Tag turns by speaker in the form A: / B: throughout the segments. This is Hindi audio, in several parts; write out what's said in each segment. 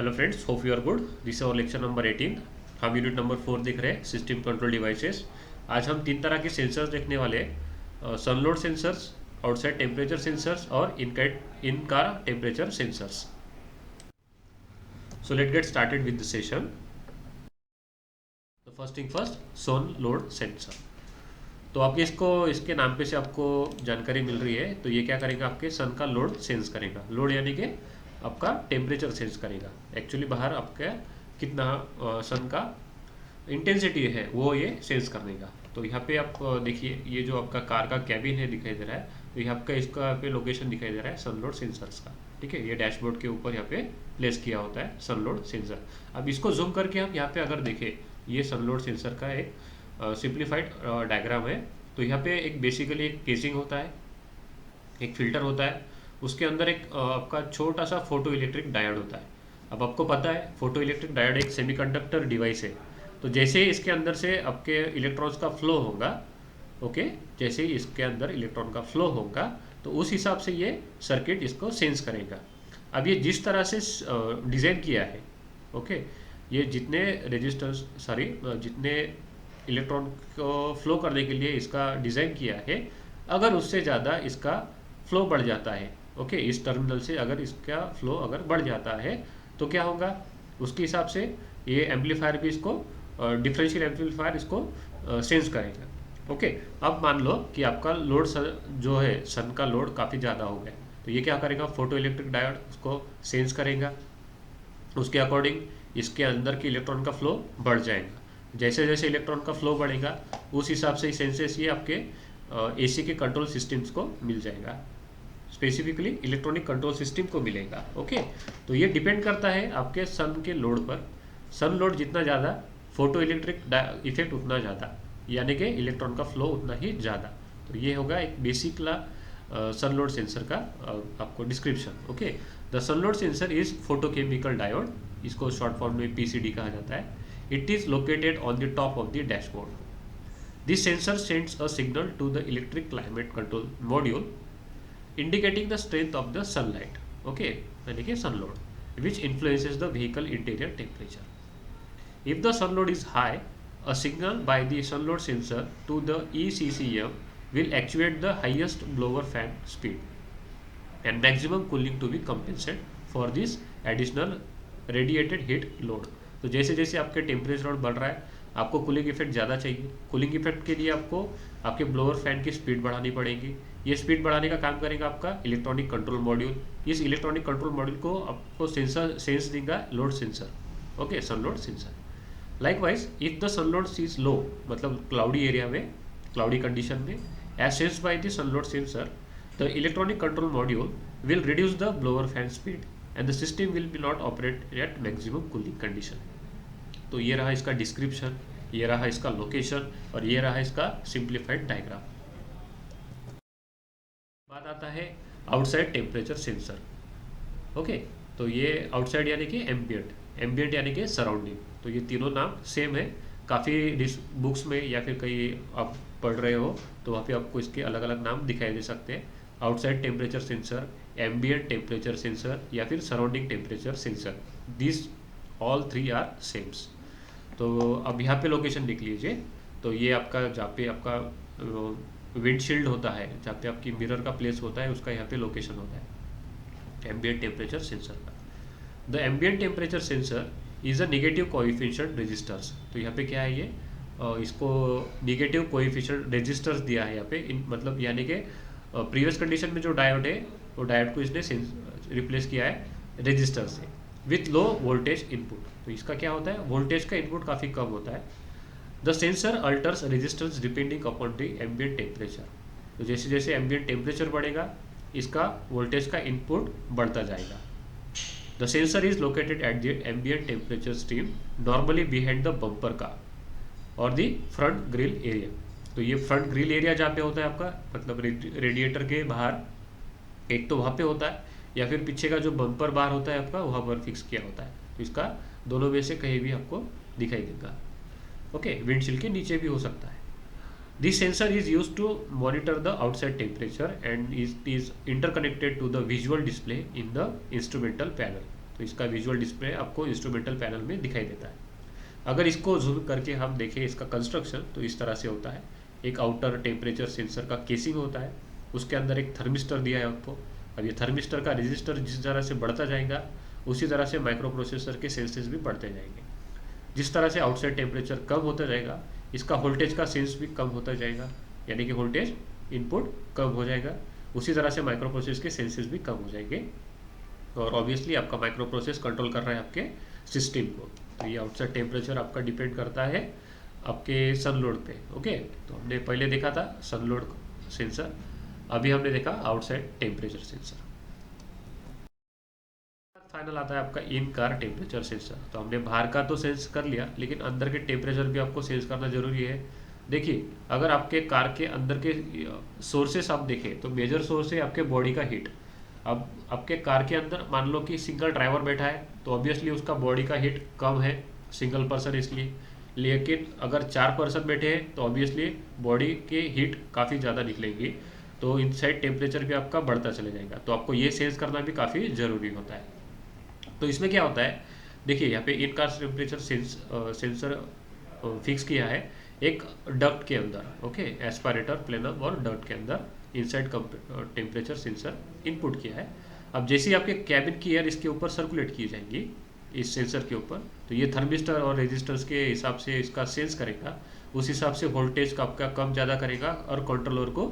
A: Hello friends, hope you are good. This is our lecture number 18। हम यूनिट नंबर 4 देख रहे हैं, सिस्टम कंट्रोल डिवाइसेस। आज हम तीन तरह के सेंसर्स देखने वाले हैं, सनलोड सेंसर्स, आउटसाइड टेम्परेचर सेंसर्स और इनका temperature sensors. So let get started with the session. तो फर्स्ट थिंग फर्स्ट, सन लोड सेंसर। तो आपके इसके नाम पे से आपको जानकारी मिल रही है। तो ये क्या करेगा, आपके सन का लोड सेंस करेगा। लोड यानी कि आपका टेम्परेचर सेंस करेगा। एक्चुअली बाहर आपका कितना सन का इंटेंसिटी है वो ये सेंस करने का। तो यहाँ पे आप देखिए, ये जो आपका कार का कैबिन है दिखाई दे रहा है। तो यहाँ आपका इसका पे लोकेशन दिखाई दे रहा है सन लोड सेंसर्स का। ठीक है, ये डैशबोर्ड के ऊपर यहाँ पे प्लेस किया होता है सन लोड सेंसर। अब इसको जूम करके हम यहाँ पे अगर देखें, ये सन लोड सेंसर का एक सिंप्लीफाइड डायग्राम है। तो यहाँ पे एक बेसिकली एक केसिंग होता है, एक फिल्टर होता है, उसके अंदर एक आपका छोटा सा फोटो इलेक्ट्रिक डायोड होता है। अब आपको पता है फोटो इलेक्ट्रिक डायोड एक सेमीकंडक्टर डिवाइस है। तो जैसे ही इसके अंदर से आपके इलेक्ट्रॉन्स का फ्लो होगा, ओके, जैसे ही इसके अंदर इलेक्ट्रॉन का फ्लो होगा तो उस हिसाब से ये सर्किट इसको सेंस करेगा। अब ये जिस तरह से डिज़ाइन किया है, ओके, ये जितने रेजिस्टेंस जितने इलेक्ट्रॉन को फ्लो करने के लिए इसका डिज़ाइन किया है, अगर उससे ज़्यादा इसका फ्लो बढ़ जाता है, ओके, इस टर्मिनल से अगर इसका फ्लो अगर बढ़ जाता है तो क्या होगा, उसके हिसाब से ये एम्पलीफायर भी इसको डिफरेंशियल एम्पलीफायर इसको सेंस करेगा। ओके, अब मान लो कि आपका लोड जो है सन का लोड काफ़ी ज़्यादा हो गया। तो ये क्या करेगा, फोटो इलेक्ट्रिक डायोड उसको सेंस करेगा। उसके अकॉर्डिंग इसके अंदर के इलेक्ट्रॉन का फ्लो बढ़ जाएगा। जैसे जैसे इलेक्ट्रॉन का फ्लो बढ़ेगा उस हिसाब से सेंसेस ये आपके एसी के कंट्रोल सिस्टम्स को मिल जाएगा, स्पेसिफिकली इलेक्ट्रॉनिक कंट्रोल सिस्टम को मिलेगा। ओके, तो ये डिपेंड करता है आपके सन के लोड पर। सन लोड जितना ज़्यादा, फोटो इलेक्ट्रिक इफेक्ट उतना ज़्यादा, यानी कि इलेक्ट्रॉन का फ्लो उतना ही ज़्यादा। तो ये होगा एक बेसिक सन लोड सेंसर का आपको description. Okay, the sun load sensor is photochemical diode, इसको शॉर्ट फॉर्म में पीसीडी कहा जाता है। It is located on the top of the dashboard. This sensor sends a signal to the electric climate control module indicating the strength of the sunlight, okay, यानी कि sun load, which influences the vehicle interior temperature. If the sun load is high, a signal by the sun load sensor to the ECCM will actuate the highest blower fan speed and maximum cooling to be compensated for this additional radiated heat load. तो जैसे जैसे आपके टेम्परेचर बढ़ रहा है, आपको कूलिंग इफेक्ट ज़्यादा चाहिए। कूलिंग इफेक्ट के लिए आपको आपके ब्लोअर फैन की स्पीड बढ़ानी पड़ेगी। ये स्पीड बढ़ाने का काम करेगा आपका इलेक्ट्रॉनिक कंट्रोल मॉड्यूल। इस इलेक्ट्रॉनिक कंट्रोल मॉड्यूल को आपको सेंस देगा load sensor, okay, sun load sensor. Likewise if the sun load is low, मतलब क्लाउडी एरिया में, क्लाउडी कंडीशन में, as sense by the sun load sensor, the electronic control module will reduce the blower fan speed and the system will be not operate at maximum cooling condition. तो ये रहा इसका डिस्क्रिप्शन, ये रहा इसका लोकेशन और ये रहा इसका सिंप्लीफाइड डायग्राम। बात आता है आउटसाइड टेम्परेचर सेंसर। ओके, तो ये आउटसाइड यानी कि एम्बियंट, एम्बियंट यानी कि सराउंडिंग। तो ये तीनों नाम सेम है। काफ़ी बुक्स में या फिर कहीं आप पढ़ रहे हो तो वहाँ पे आपको इसके अलग अलग नाम दिखाई दे सकते हैं। Outside temperature sensor, ambient temperature sensor या फिर surrounding temperature sensor, this all three are sames. तो अब यहाँ पे लोकेशन देख लीजिए। तो ये आपका जहाँ पे आपका विंडशील्ड होता है, जहाँ पे आपकी मिरर का प्लेस होता है, उसका यहाँ पे लोकेशन होता है एम्बियंट टेम्परेचर सेंसर का। The ambient temperature sensor is a negative coefficient resistors. तो यहाँ पे क्या है, ये इसको नेगेटिव कोएफिशिएंट रेजिस्टर्स दिया है यहाँ पे, मतलब यानी कि प्रीवियस कंडीशन में जो डायोड है वो डायोड को इसने रिप्लेस किया है रेजिस्टर से विथ लो वोल्टेज इनपुट। तो इसका क्या होता है, वोल्टेज का इनपुट काफ़ी कम होता है। The sensor altars resistance depending upon the ambient temperature. तो जैसे जैसे एम्बियंट टेम्परेचर बढ़ेगा इसका वोल्टेज का इनपुट बढ़ता जाएगा। The sensor is located at the ambient temperature stream, normally behind the bumper का और द फ्रंट ग्रिल एरिया। तो ये फ्रंट ग्रिल एरिया जहाँ पे होता है आपका, मतलब रेडिएटर के बाहर, एक तो वहाँ पे होता है या फिर पीछे का जो बम्पर बार होता है आपका वहाँ पर फिक्स किया होता है। तो इसका दोनों में से कहीं भी आपको दिखाई देगा। ओके, विंडशील्ड के नीचे भी हो सकता है। This sensor is use to monitor the outside temperature and is interconnected to the visual display in the instrumental panel. तो इसका विजुअल डिस्प्ले आपको इंस्ट्रूमेंटल पैनल में दिखाई देता है। अगर इसको जूम करके हम देखें इसका कंस्ट्रक्शन, तो इस तरह से होता है। एक आउटर टेम्परेचर सेंसर का केसिंग होता है, उसके अंदर एक थर्मिस्टर दिया है आपको। अब ये थर्मिस्टर का रजिस्टर जिस तरह से बढ़ता जाएगा, उसी तरह से माइक्रो प्रोसेसर के सेंसेस भी बढ़ते जाएंगे। जिस तरह से आउटसाइड टेम्परेचर कम होता जाएगा, इसका वोल्टेज का सेंस भी कम होता जाएगा, यानी कि वोल्टेज इनपुट कम हो जाएगा। उसी तरह से माइक्रो प्रोसेस के सेंसेस भी कम हो जाएंगे, और ऑब्वियसली आपका माइक्रो प्रोसेस कंट्रोल कर रहा है आपके सिस्टम को। तो ये आउटसाइड टेम्परेचर आपका डिपेंड करता है आपके सन लोड पे। ओके, तो हमने पहले देखा था सन लोड सेंसर, अभी हमने देखा आउटसाइड टेम्परेचर सेंसर। फाइनल आता है आपका इन कार टेम्परेचर सेंसर। तो हमने बाहर का तो सेंस कर लिया, लेकिन अंदर के टेम्परेचर भी आपको सेंस करना जरूरी है। देखिए, अगर आपके कार के अंदर के सोर्सेस आप देखें, तो मेजर सोर्स है आपके बॉडी का हीट। अब आपके कार के अंदर मान लो कि सिंगल ड्राइवर बैठा है, तो ऑब्वियसली उसका बॉडी का हीट कम है, सिंगल पर्सन इसलिए। लेकिन अगर 4 पर्सन बैठे हैं, तो ऑब्वियसली बॉडी के हीट काफ़ी ज़्यादा निकलेंगी, तो इनसाइड टेम्परेचर भी आपका बढ़ता चला जाएगा। तो आपको ये सेंस करना भी काफ़ी ज़रूरी होता है। तो इसमें क्या होता है, देखिए यहाँ पे इन कार टेम्परेचर सेंसर फिक्स किया है एक डक्ट के अंदर। ओके, एस्पायरेटर, प्लेनम और डक्ट के अंदर इनसाइड टेम्परेचर सेंसर इनपुट किया है। अब जैसे ही आपके कैबिन की एयर इसके ऊपर सर्कुलेट की जाएंगी इस सेंसर के ऊपर, तो ये थर्मिस्टर और रेजिस्टेंस के हिसाब से इसका सेंस करेगा। उस हिसाब से वोल्टेज का आपका कम ज़्यादा करेगा और कंट्रोलर को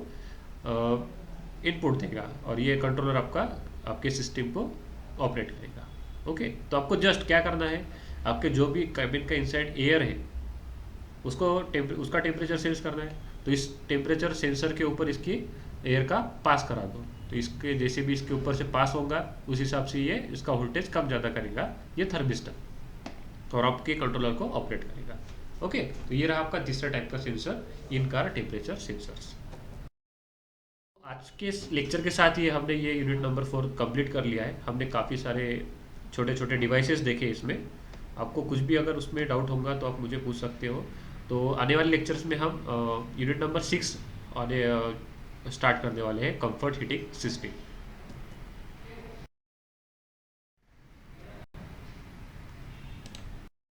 A: इनपुट देगा, और ये कंट्रोलर आपका आपके सिस्टम को ऑपरेट करेगा। ओके, तो आपको जस्ट क्या करना है, आपके जो भी कैबिन का इनसाइड एयर है उसको उसका टेम्परेचर सेंस करना है। तो इस टेम्परेचर सेंसर के ऊपर इसकी एयर का पास करा दो, तो इसके जैसे भी इसके ऊपर से पास होगा उस हिसाब से ये इसका वोल्टेज कम ज़्यादा करेगा ये थर्मिस्टर, और आपके कंट्रोलर को ऑपरेट करेगा। ओके, तो ये रहा आपका तीसरा टाइप का सेंसर, इन कार टेम्परेचर सेंसर्स। आज के इस लेक्चर के साथ ही हमने ये यूनिट नंबर 4 कंप्लीट कर लिया है। हमने काफ़ी सारे छोटे छोटे डिवाइसेस देखे इसमें। आपको कुछ भी अगर उसमें डाउट होगा तो आप मुझे पूछ सकते हो। तो आने वाले लेक्चर्स में हम यूनिट नंबर 6 स्टार्ट करने वाले हैं, कंफर्ट हीटिंग सिस्टम।